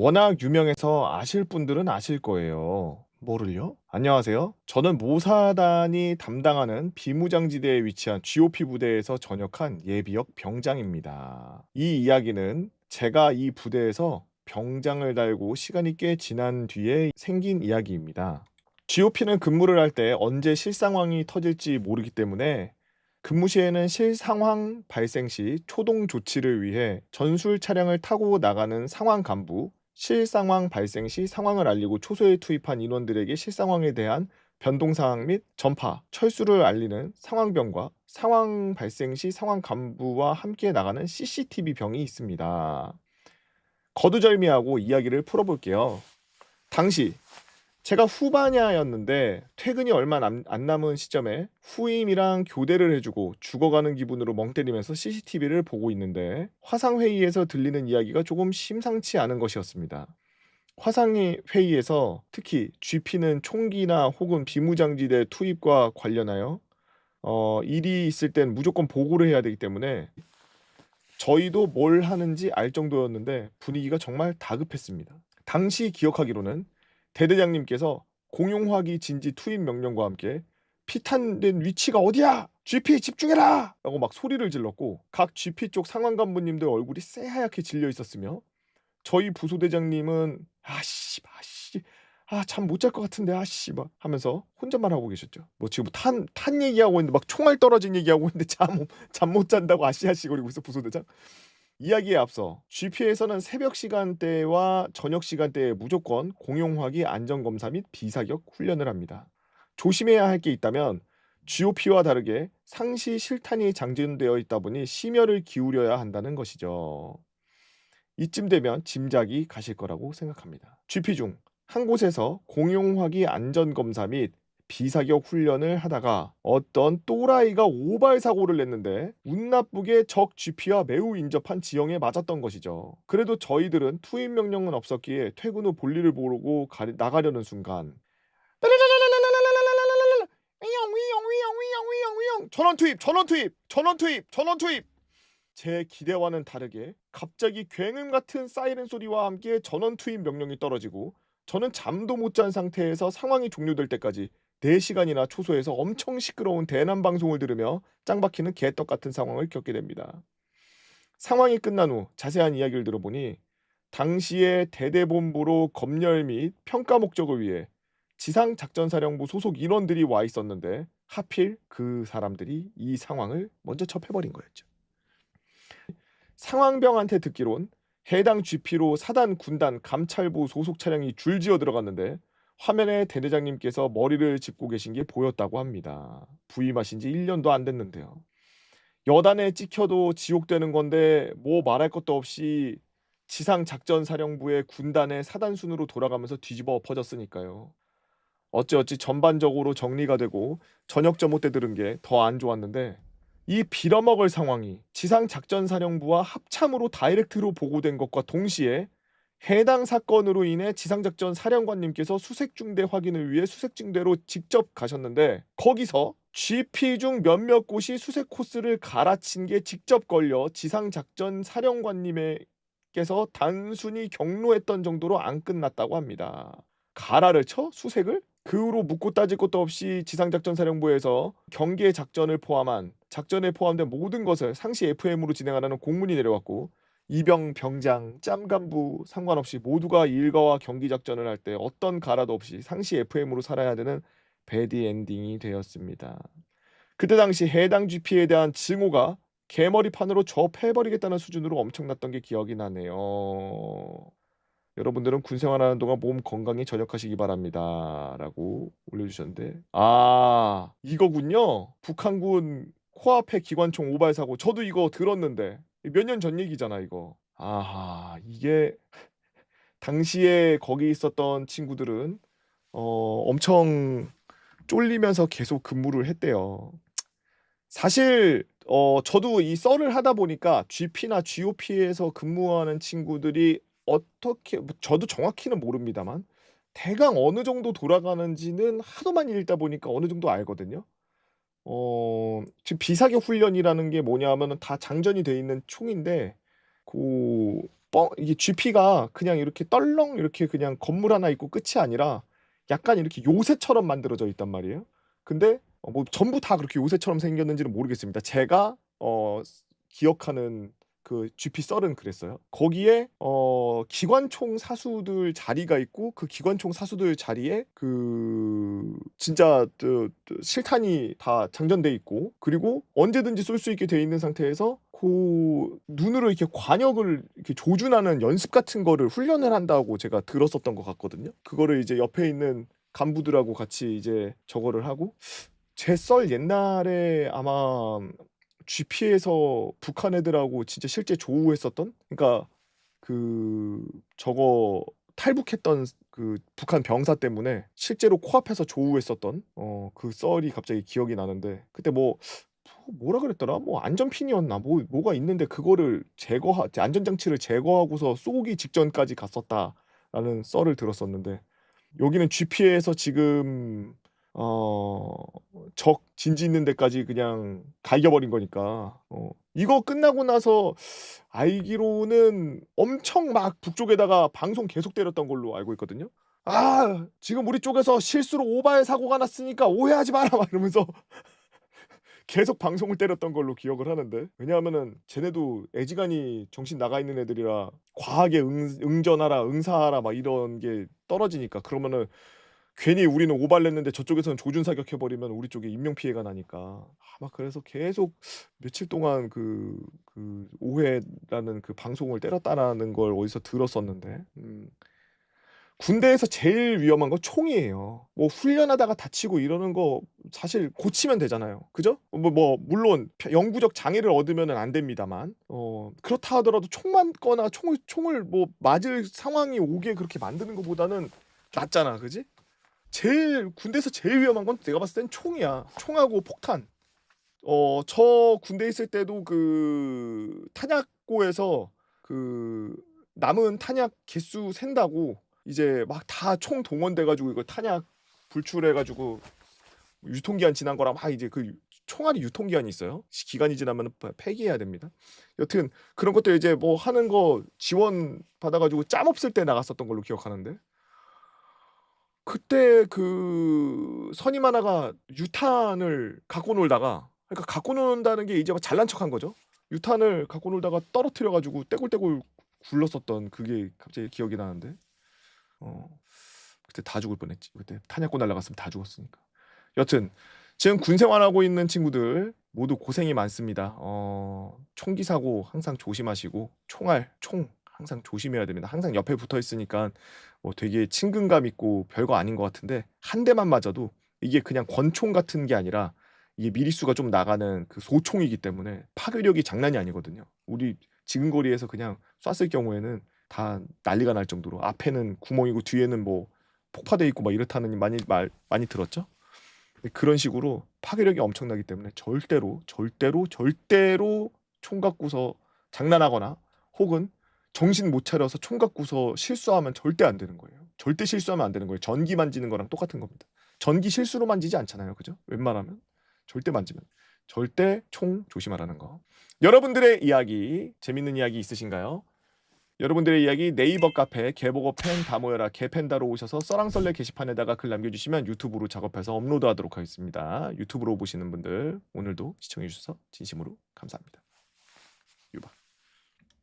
워낙 유명해서 아실 분들은 아실 거예요. 뭐를요? 안녕하세요. 저는 모사단이 담당하는 비무장지대에 위치한 GOP 부대에서 전역한 예비역 병장입니다. 이 이야기는 제가 이 부대에서 병장을 달고 시간이 꽤 지난 뒤에 생긴 이야기입니다. GOP는 근무를 할 때 언제 실상황이 터질지 모르기 때문에 근무 시에는 실상황 발생 시 초동 조치를 위해 전술 차량을 타고 나가는 상황 간부, 실상황 발생 시 상황을 알리고 초소에 투입한 인원들에게 실상황에 대한 변동 사항 및 전파, 철수를 알리는 상황병과 상황 발생 시 상황 간부와 함께 나가는 CCTV 병이 있습니다. 거두절미하고 이야기를 풀어볼게요. 당시 제가 후반야였는데 퇴근이 얼마 안 남은 시점에 후임이랑 교대를 해주고 죽어가는 기분으로 멍 때리면서 CCTV를 보고 있는데 화상회의에서 들리는 이야기가 조금 심상치 않은 것이었습니다. 화상회의에서 특히 GP는 총기나 혹은 비무장지대 투입과 관련하여 일이 있을 땐 무조건 보고를 해야 되기 때문에 저희도 뭘 하는지 알 정도였는데 분위기가 정말 다급했습니다. 당시 기억하기로는 대대장님께서 공용화기 진지 투입 명령과 함께 피탄된 위치가 어디야? GP 집중해라! 라고 막 소리를 질렀고 각 GP 쪽 상황 간부님들 얼굴이 새하얗게 질려 있었으며 저희 부소대장님은 아씨 잠 못 잘 것 같은데 아씨 막 하면서 혼잣말 하고 계셨죠. 뭐 지금 탄 얘기하고 있는데 막 총알 떨어진 얘기하고 있는데 잠 못 잔다고 아씨거리고 있어 부소대장. 이야기에 앞서 GP에서는 새벽 시간대와 저녁 시간대에 무조건 공용화기 안전검사 및 비사격 훈련을 합니다. 조심해야 할 게 있다면 GOP와 다르게 상시 실탄이 장전되어 있다 보니 심혈을 기울여야 한다는 것이죠. 이쯤 되면 짐작이 가실 거라고 생각합니다. GP 중 한 곳에서 공용화기 안전검사 및 비사격 훈련을 하다가 어떤 또라이가 오발 사고를 냈는데 운 나쁘게 적 GP와 매우 인접한 지형에 맞았던 것이죠. 그래도 저희들은 투입 명령은 없었기에 퇴근 후 볼일을 보고 나가려는 순간 전원 투입 제 기대와는 다르게 갑자기 굉음 같은 사이렌 소리와 함께 전원 투입 명령이 떨어지고 저는 잠도 못 잔 상태에서 상황이 종료될 때까지 4시간이나 초소해서 엄청 시끄러운 대남 방송을 들으며 짱박히는 개떡 같은 상황을 겪게 됩니다. 상황이 끝난 후 자세한 이야기를 들어보니 당시에 대대본부로 검열 및 평가 목적을 위해 지상작전사령부 소속 인원들이 와 있었는데 하필 그 사람들이 이 상황을 먼저 접해버린 거였죠. 상황병한테 듣기론 해당 GP로 사단 군단 감찰부 소속 차량이 줄지어 들어갔는데 화면에 대대장님께서 머리를 짚고 계신 게 보였다고 합니다. 부임하신 지 1년도 안 됐는데요. 여단에 찍혀도 지옥되는 건데 뭐 말할 것도 없이 지상작전사령부의 군단의 사단순으로 돌아가면서 뒤집어 엎어졌으니까요. 어찌어찌 전반적으로 정리가 되고 저녁 점호 때 들은 게 더 안 좋았는데 이 빌어먹을 상황이 지상작전사령부와 합참으로 다이렉트로 보고된 것과 동시에 해당 사건으로 인해 지상작전 사령관님께서 수색중대 확인을 위해 수색중대로 직접 가셨는데 거기서 GP 중 몇몇 곳이 수색 코스를 갈아친 게 직접 걸려 지상작전 사령관님께서 단순히 경로했던 정도로 안 끝났다고 합니다. 가라를 쳐? 수색을? 그 후로 묻고 따질 것도 없이 지상작전사령부에서 경계 작전을 포함한 작전에 포함된 모든 것을 상시 FM으로 진행하라는 공문이 내려왔고 이병, 병장, 짬간부 상관없이 모두가 일가와 경기 작전을 할 때 어떤 가라도 없이 상시 FM으로 살아야 되는 배드 엔딩이 되었습니다. 그때 당시 해당 GP에 대한 증오가 개머리판으로 접해버리겠다는 수준으로 엄청났던 게 기억이 나네요. 여러분들은 군 생활하는 동안 몸 건강히 전역하시기 바랍니다. 라고 올려주셨는데 이거군요. 북한군 코앞에 기관총 오발 사고 저도 이거 들었는데 몇 년 전 얘기잖아 이거. 아하 이게 당시에 거기 있었던 친구들은 엄청 쫄리면서 계속 근무를 했대요. 사실 저도 이 썰을 하다 보니까 GP나 GOP에서 근무하는 친구들이 어떻게 저도 정확히는 모릅니다만 대강 어느 정도 돌아가는지는 하도 많이 읽다 보니까 어느 정도 알거든요. 지금 비사격 훈련이라는 게 뭐냐 하면은 다 장전이 돼 있는 총인데 그 이게 GP가 그냥 이렇게 떨렁 이렇게 그냥 건물 하나 있고 끝이 아니라 약간 이렇게 요새처럼 만들어져 있단 말이에요. 근데 뭐 전부 다 그렇게 요새처럼 생겼는지는 모르겠습니다. 제가 기억하는 그 GP 썰은 그랬어요. 거기에 기관총 사수들 자리가 있고 그 기관총 사수들 자리에 그 진짜 실탄이 다 장전돼 있고 그리고 언제든지 쏠 수 있게 돼 있는 상태에서 그 눈으로 이렇게 관역을 이렇게 조준하는 연습 같은 거를 훈련을 한다고 제가 들었었던 것 같거든요. 그거를 이제 옆에 있는 간부들하고 같이 이제 저거를 하고 제 썰 옛날에 아마 GP에서 북한 애들하고 진짜 실제 조우했었던 그러니까 그 저거 탈북했던 그 북한 병사 때문에 실제로 코앞에서 조우했었던 그 썰이 갑자기 기억이 나는데 그때 뭐라 그랬더라? 뭐 안전핀이었나? 뭐가 있는데 그거를 안전장치를 제거하고서 쏘기 직전까지 갔었다라는 썰을 들었었는데 여기는 GP에서 지금 어, 적 진지 있는 데까지 그냥 갈겨버린 거니까 이거 끝나고 나서 알기로는 엄청 막 북쪽에다가 방송 계속 때렸던 걸로 알고 있거든요. 아, 지금 우리 쪽에서 실수로 오바의 사고가 났으니까 오해하지 마라 막 이러면서 계속 방송을 때렸던 걸로 기억을 하는데 왜냐하면은 쟤네도 애지간히 정신 나가 있는 애들이라 과하게 응전하라 응사하라 막 이런 게 떨어지니까 그러면은 괜히 우리는 오발냈는데 저쪽에서는 조준 사격해버리면 우리 쪽에 인명피해가 나니까 아마 그래서 계속 며칠 동안 그 오해라는 그 방송을 때렸다라는 걸 어디서 들었었는데 군대에서 제일 위험한 건 총이에요. 뭐 훈련하다가 다치고 이러는 거 사실 고치면 되잖아요. 그죠? 물론 영구적 장애를 얻으면 안 됩니다만 그렇다 하더라도 총 맞거나 총을 뭐 맞을 상황이 오게 그렇게 만드는 것보다는 낫잖아. 그지? 군대에서 제일 위험한 건 내가 봤을 땐 총이야. 총하고 폭탄. 저 군대 있을 때도 그 탄약고에서 그 남은 탄약 개수 센다고 이제 막 다 총 동원돼가지고 이거 탄약 불출해가지고 유통기한 지난 거랑 막 이제 그 총알이 유통기한이 있어요. 기간이 지나면 폐기해야 됩니다. 여튼 그런 것도 이제 뭐 하는 거 지원 받아가지고 짬 없을 때 나갔었던 걸로 기억하는데 그때 그 선임 하나가 유탄을 갖고 놀다가 그러니까 갖고 논다는 게 이제 막 잘난 척한 거죠. 유탄을 갖고 놀다가 떨어뜨려 가지고 떼굴떼굴 굴렀었던 그게 갑자기 기억이 나는데 그때 다 죽을 뻔했지. 그때 탄약고 날라갔으면 다 죽었으니까. 여튼 지금 군 생활하고 있는 친구들 모두 고생이 많습니다. 총기 사고 항상 조심하시고 총 항상 조심해야 됩니다. 항상 옆에 붙어 있으니까 뭐 되게 친근감 있고 별거 아닌 것 같은데 한 대만 맞아도 이게 그냥 권총 같은 게 아니라 이게 미리수가 좀 나가는 그 소총이기 때문에 파괴력이 장난이 아니거든요. 우리 지근거리에서 그냥 쐈을 경우에는 다 난리가 날 정도로 앞에는 구멍이고 뒤에는 뭐 폭파돼 있고 막 이렇다는 많이 들었죠? 그런 식으로 파괴력이 엄청나기 때문에 절대로 총 갖고서 장난하거나 혹은 정신 못 차려서 총 갖고서 실수하면 절대 안 되는 거예요. 절대 실수하면 안 되는 거예요. 전기 만지는 거랑 똑같은 겁니다. 전기 실수로 만지지 않잖아요. 그죠? 웬만하면 절대 만지면 절대 총 조심하라는 거. 여러분들의 이야기 재밌는 이야기 있으신가요? 여러분들의 이야기 네이버 카페 개보고 팬 다 모여라 개팬다로 오셔서 써랑썰레 게시판에다가 글 남겨주시면 유튜브로 작업해서 업로드하도록 하겠습니다. 유튜브로 보시는 분들 오늘도 시청해주셔서 진심으로 감사합니다.